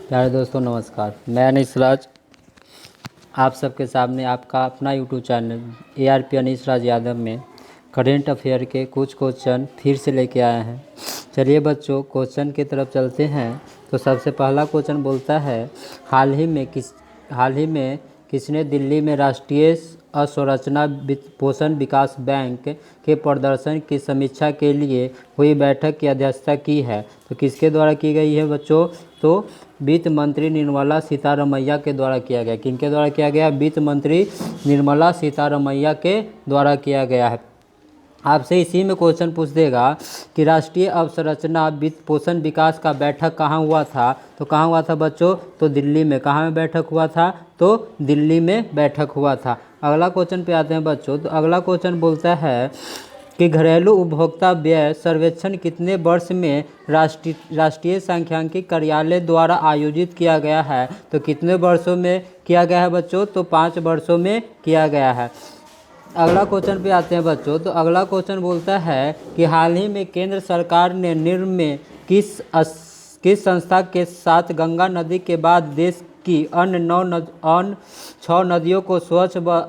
प्यारे दोस्तों नमस्कार, मैं अनीस राज आप सबके सामने आपका अपना यूट्यूब चैनल ARP अनीस राज यादव में करेंट अफेयर के कुछ क्वेश्चन फिर से लेके आए हैं। चलिए बच्चों क्वेश्चन की तरफ चलते हैं। तो सबसे पहला क्वेश्चन बोलता है, हाल ही में किसने दिल्ली में राष्ट्रीय अवसंरचना पोषण विकास बैंक के प्रदर्शन की समीक्षा के लिए हुई बैठक की अध्यक्षता की है? तो किसके द्वारा की गई है बच्चों? तो वित्त मंत्री निर्मला सीतारमैया के द्वारा किया गया। किनके द्वारा किया गया? वित्त मंत्री निर्मला सीतारमैया के द्वारा किया गया है। आपसे इसी में क्वेश्चन पूछ देगा कि राष्ट्रीय अवसंरचना वित्त पोषण विकास का बैठक कहाँ हुआ था? तो कहाँ हुआ था बच्चों? तो दिल्ली में। कहाँ में बैठक हुआ था? तो दिल्ली में बैठक हुआ था। अगला क्वेश्चन पे आते हैं बच्चों। तो अगला क्वेश्चन बोलता है कि घरेलू उपभोक्ता व्यय सर्वेक्षण कितने वर्ष में राष्ट्रीय सांख्यिकी कार्यालय द्वारा आयोजित किया गया है? तो कितने वर्षों में किया गया है बच्चों? तो 5 वर्षों में किया गया है। अगला क्वेश्चन पे आते हैं बच्चों। तो अगला क्वेश्चन बोलता है कि हाल ही में केंद्र सरकार ने निर्म में किस संस्था के साथ गंगा नदी के बाद देश की अन्य 6 नदियों को स्वच्छ व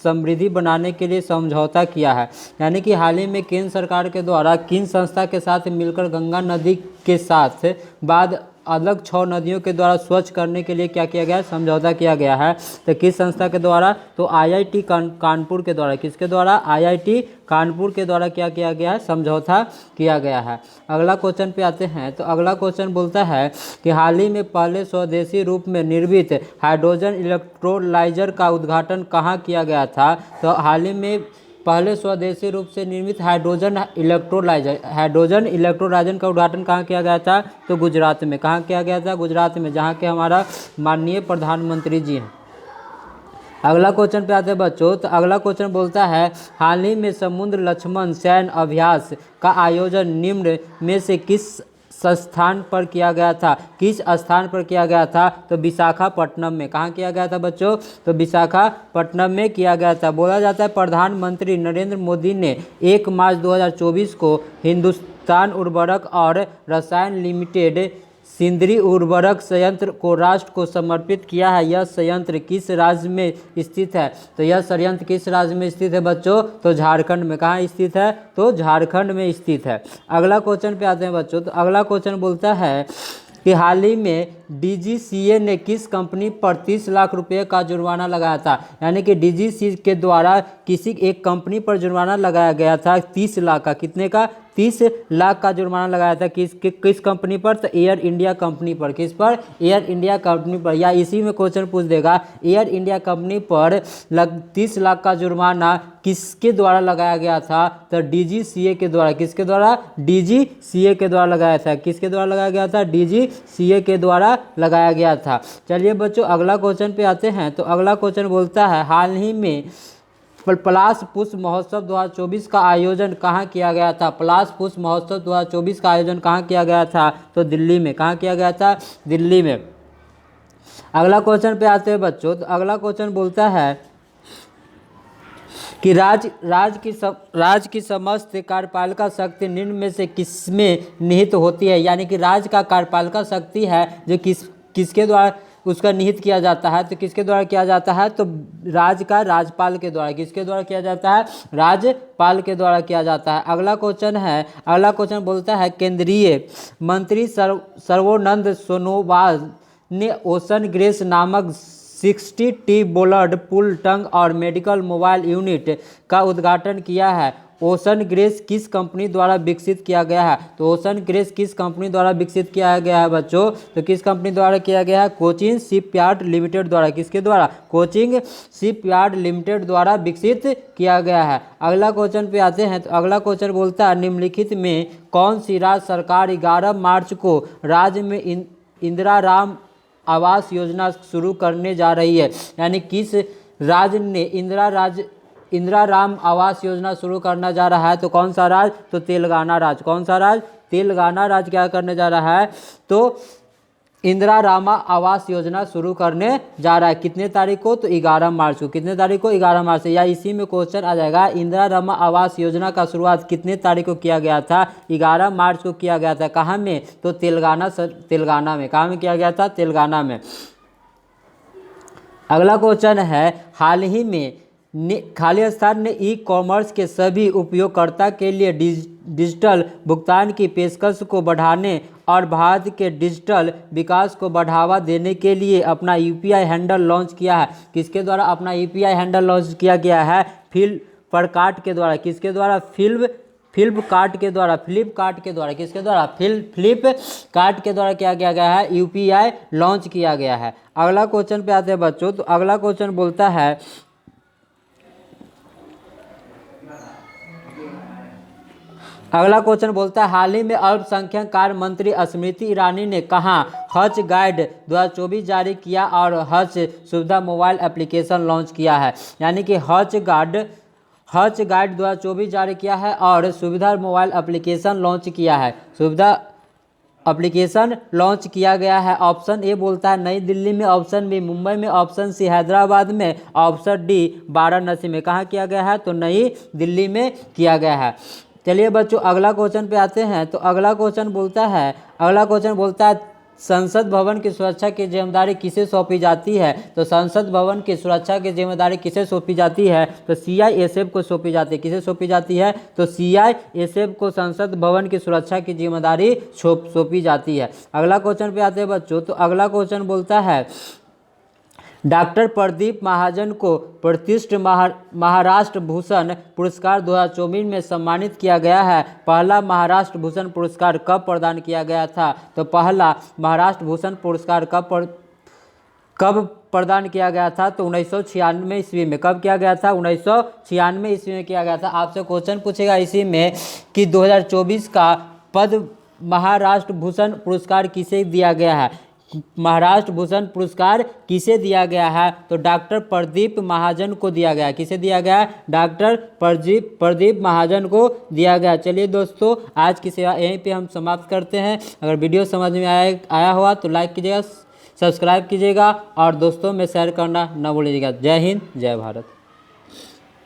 समृद्धि बनाने के लिए समझौता किया है? यानी कि हाल ही में केंद्र सरकार के द्वारा किन संस्था के साथ मिलकर गंगा नदी के साथ बाद अलग 6 नदियों के द्वारा स्वच्छ करने के लिए क्या किया गया है? समझौता किया गया है। तो किस संस्था के द्वारा? तो IIT कानपुर के द्वारा। किसके द्वारा? IIT कानपुर के द्वारा क्या किया गया है? समझौता किया गया है। अगला क्वेश्चन पे आते हैं। तो अगला क्वेश्चन बोलता है कि हाल ही में पहले स्वदेशी रूप में निर्मित हाइड्रोजन इलेक्ट्रोलाइजर का उद्घाटन कहाँ किया गया था? तो हाल ही में पहले स्वदेशी रूप से निर्मित हाइड्रोजन इलेक्ट्रोलाइजर का उद्घाटन कहाँ किया गया था? तो गुजरात में। कहाँ किया गया था? गुजरात में, जहाँ के हमारा माननीय प्रधानमंत्री जी हैं। अगला क्वेश्चन पे आते हैं बच्चों। तो अगला क्वेश्चन बोलता है, हाल ही में समुद्र लक्ष्मण सैन्य अभ्यास का आयोजन निम्न में से किस संस्थान पर किया गया था? किस स्थान पर किया गया था? तो विशाखापट्टनम में। कहाँ किया गया था बच्चों? तो विशाखापट्टनम में किया गया था। बोला जाता है प्रधानमंत्री नरेंद्र मोदी ने 1 मार्च 2024 को हिंदुस्तान उर्वरक और रसायन लिमिटेड सिंदरी उर्वरक संयंत्र को राष्ट्र को समर्पित किया है। यह संयंत्र किस राज्य में स्थित है? तो यह संयंत्र किस राज्य में स्थित है बच्चों? तो झारखंड में। कहाँ स्थित है? तो झारखंड में स्थित है। अगला क्वेश्चन पे आते हैं बच्चों। तो अगला क्वेश्चन बोलता है कि हाल ही में DGCA ने किस कंपनी पर 30 लाख रुपए का जुर्माना लगाया था? यानी कि DGCA के द्वारा किसी एक कंपनी पर जुर्माना लगाया गया था 30 लाख का। कितने का? 30 लाख का जुर्माना लगाया था। किस कंपनी पर? तो एयर इंडिया कंपनी पर। किस पर? एयर इंडिया कंपनी पर। या इसी में क्वेश्चन पूछ देगा, एयर इंडिया कंपनी पर 30 लाख का जुर्माना किसके द्वारा लगाया गया था? तो DGCA के द्वारा। किसके द्वारा? DGCA के द्वारा लगाया था। किसके द्वारा लगाया गया था? DGCA के द्वारा लगाया गया था। चलिए बच्चों अगला क्वेश्चन पे आते हैं। तो अगला क्वेश्चन बोलता है, हाल ही में पलाश पुष्प महोत्सव 2024 का आयोजन कहाँ किया गया था? पलाश पुष्प महोत्सव 2024 का आयोजन कहाँ किया गया था? तो दिल्ली में। कहाँ किया गया था? दिल्ली में। अगला क्वेश्चन पे आते हैं बच्चों। तो अगला क्वेश्चन बोलता है कि राज्य की समस्त कार्यपालिका शक्ति निम्न में से किसमें निहित होती है? यानी कि राज्य का कार्यपालिका शक्ति है जो किसके द्वारा उसका निहित किया जाता है? तो किसके द्वारा किया जाता है? तो राज्य का राज्यपाल के द्वारा। किसके द्वारा किया जाता है? राज्यपाल के द्वारा किया जाता है। अगला क्वेश्चन बोलता है, केंद्रीय मंत्री सर्बानंद सोनोवाल ने ओशन ग्रेस नामक 60T बोलर्ड पुल टंग और मेडिकल मोबाइल यूनिट का उद्घाटन किया है। ओशन ग्रेस किस कंपनी द्वारा विकसित किया गया है? तो ओशन ग्रेस किस कंपनी द्वारा विकसित किया गया है बच्चों? तो किस कंपनी द्वारा किया गया है? कोचिन शिपयार्ड लिमिटेड द्वारा। किसके द्वारा? कोचिन शिपयार्ड लिमिटेड द्वारा विकसित किया गया है। अगला क्वेश्चन पे आते हैं। तो अगला क्वेश्चन बोलता है, निम्नलिखित में कौन सी राज्य सरकार 11 मार्च को राज्य में इंदिरा राम आवास योजना शुरू करने जा रही है? यानी किस राज्य ने इंदिरा राम आवास योजना शुरू करना जा रहा है? तो कौन सा राज्य? तो तेलंगाना राज्य। कौन सा राज्य? तेलंगाना राज्य क्या करने जा रहा है? तो इंदिरा रामा आवास योजना शुरू करने जा रहा है। कितने तारीख को? तो 11 मार्च को। कितने तारीख को? 11 मार्च से। या इसी में क्वेश्चन आ जाएगा, इंदिरा रामा आवास योजना का शुरुआत कितने तारीख को किया गया था? 11 मार्च को किया गया था। कहाँ में? तो तेलंगाना में। कहाँ में किया गया था? तेलंगाना में। अगला क्वेश्चन है, हाल ही में खालिस्तान ने ई कॉमर्स के सभी उपयोगकर्ता के लिए डिजिटल भुगतान की पेशकश को बढ़ाने और भारत के डिजिटल विकास को बढ़ावा देने के लिए अपना यूपीआई हैंडल लॉन्च किया है। किसके द्वारा अपना यूपीआई हैंडल लॉन्च किया गया है? फ्लिपकार्ट के द्वारा। किसके द्वारा? फ्लिपकार्ट के द्वारा। किसके द्वारा? फ्लिपकार्ट के द्वारा क्या किया गया है? यूपीआई लॉन्च किया गया है। अगला क्वेश्चन पे आते हैं बच्चों। तो अगला क्वेश्चन बोलता है, हाल ही में अल्पसंख्यक कार्य मंत्री स्मृति ईरानी ने कहा हज गाइड 2024 जारी किया और हज सुविधा मोबाइल एप्लीकेशन लॉन्च किया है। यानी कि हज गाइड 2024 जारी किया है और सुविधा मोबाइल एप्लीकेशन लॉन्च किया है। सुविधा एप्लीकेशन लॉन्च किया गया है। ऑप्शन ए बोलता है नई दिल्ली में, ऑप्शन बी मुंबई में, ऑप्शन सी हैदराबाद में, ऑप्शन डी वाराणसी में। कहाँ किया गया है? तो नई दिल्ली में किया गया है। चलिए बच्चों अगला क्वेश्चन पे आते हैं। तो अगला क्वेश्चन बोलता है संसद भवन की सुरक्षा की जिम्मेदारी किसे सौंपी जाती है? तो संसद भवन की सुरक्षा की जिम्मेदारी किसे सौंपी जाती है? तो सीआईएसएफ को सौंपी जाती है। किसे सौंपी जाती है? तो सीआईएसएफ को संसद भवन की सुरक्षा की जिम्मेदारी सौंपी जाती है। अगला क्वेश्चन पे आते हैं बच्चों। तो अगला क्वेश्चन बोलता है, डॉक्टर प्रदीप महाजन को प्रतिष्ठित महाराष्ट्र भूषण पुरस्कार 2024 में सम्मानित किया गया है। पहला महाराष्ट्र भूषण पुरस्कार कब प्रदान किया गया था? तो पहला महाराष्ट्र भूषण पुरस्कार कब प्रदान किया गया था? तो 1996 ईस्वी में। कब किया गया था? 1996 ईस्वी में किया गया था। आपसे क्वेश्चन पूछेगा इसी में कि 2024 का पद महाराष्ट्र भूषण पुरस्कार किसे दिया गया है? महाराष्ट्र भूषण पुरस्कार किसे दिया गया है? तो डॉक्टर प्रदीप महाजन को दिया गया। किसे दिया गया? डॉक्टर प्रदीप महाजन को दिया गया। चलिए दोस्तों आज की सेवा यहीं पे हम समाप्त करते हैं। अगर वीडियो समझ में आया हुआ तो लाइक कीजिएगा, सब्सक्राइब कीजिएगा और दोस्तों में शेयर करना न भूलिएगा। जय हिंद, जय भारत।